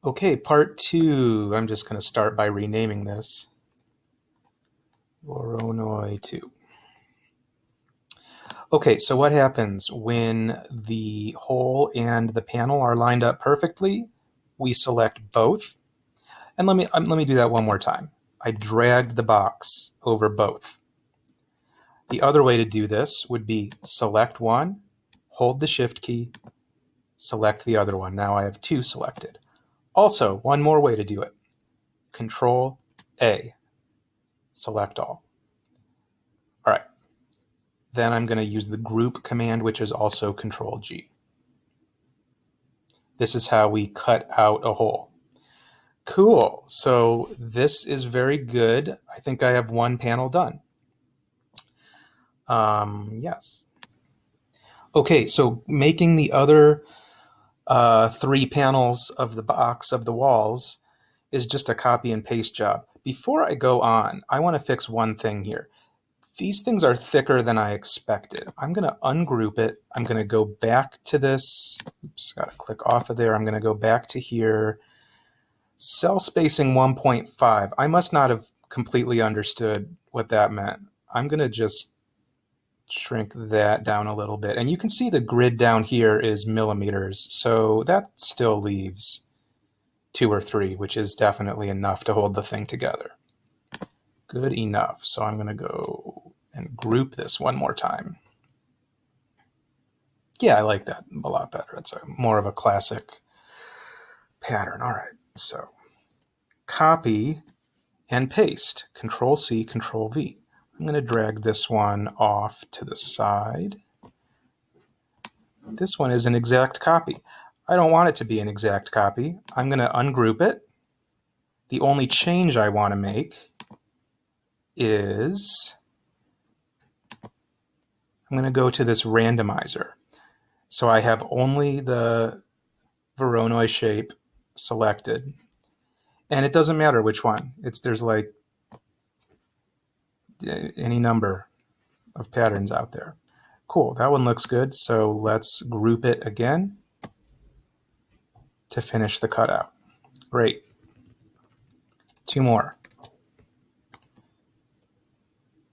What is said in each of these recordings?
Okay, part 2. I'm just going to start by renaming this. Voronoi 2. Okay, so what happens when the hole and the panel are lined up perfectly? We select both. And let me do that one more time. I dragged the box over both. The other way to do this would be select one, hold the shift key, select the other one. Now I have 2 selected. Also, one more way to do it. Control A, select all. All right. Then I'm going to use the group command, which is also Control G. This is how we cut out a hole. Cool. So this is very good. I think I have one panel done. Yes. Okay, so making the other 3 panels of the box of the walls is just a copy and paste job. Before I go on, I want to fix one thing here. These things are thicker than I expected. I'm going to ungroup it. I'm going to go back to this. Oops, got to click off of there. I'm going to go back to here. Cell spacing 1.5. I must not have completely understood what that meant. I'm going to just shrink that down a little bit. And you can see the grid down here is millimeters. So that still leaves 2 or 3, which is definitely enough to hold the thing together. Good enough. So I'm going to go and group this one more time. Yeah, I like that a lot better. It's more of a classic pattern. All right, so copy and paste. Control C, Control V. I'm going to drag this one off to the side. This one is an exact copy. I don't want it to be an exact copy. I'm going to ungroup it. The only change I want to make is I'm going to go to this randomizer. So I have only the Voronoi shape selected. And it doesn't matter which one. There's like any number of patterns out there. Cool, that one looks good. So let's group it again to finish the cutout. Great. 2 more.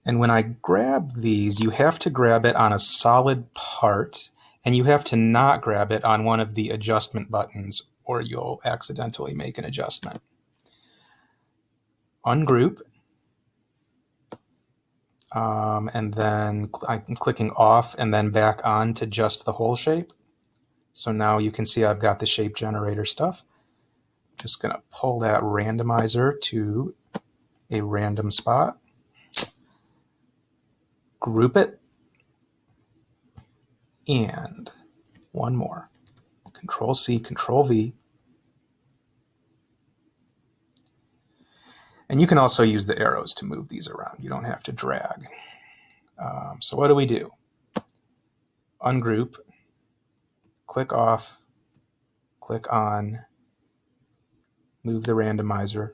And when I grab these, you have to grab it on a solid part, and you have to not grab it on one of the adjustment buttons, or you'll accidentally make an adjustment. Ungroup. And then I'm clicking off and then back on to just the whole shape. So now you can see I've got the shape generator stuff. Just going to pull that randomizer to a random spot. Group it. And one more. Control C, Control V. And you can also use the arrows to move these around. You don't have to drag. So what do? Ungroup, click off, click on, move the randomizer.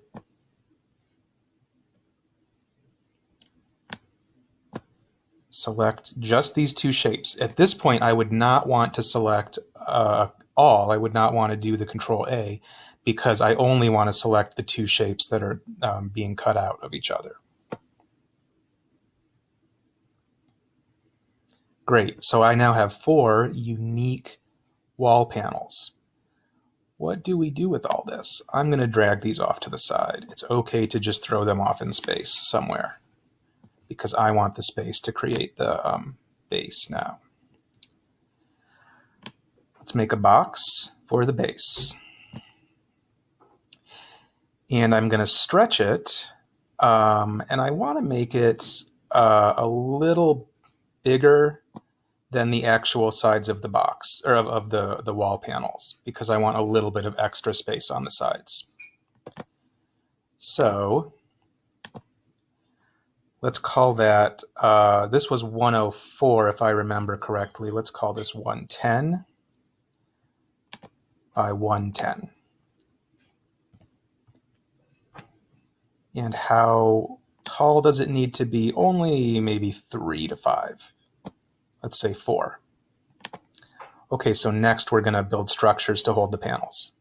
Select just these 2 shapes. At this point, I would not want to select all. I would not want to do the Control A because I only want to select the 2 shapes that are being cut out of each other. Great, so I now have 4 unique wall panels. What do we do with all this? I'm going to drag these off to the side. It's okay to just throw them off in space somewhere because I want the space to create the base now. Let's make a box for the base. And I'm going to stretch it, and I want to make it a little bigger than the actual sides of the box, or of the wall panels, because I want a little bit of extra space on the sides. So let's call that, this was 104 if I remember correctly. Let's call this 110 by 110. And how tall does it need to be? Only maybe 3 to 5. Let's say 4. Okay, so next we're going to build structures to hold the panels.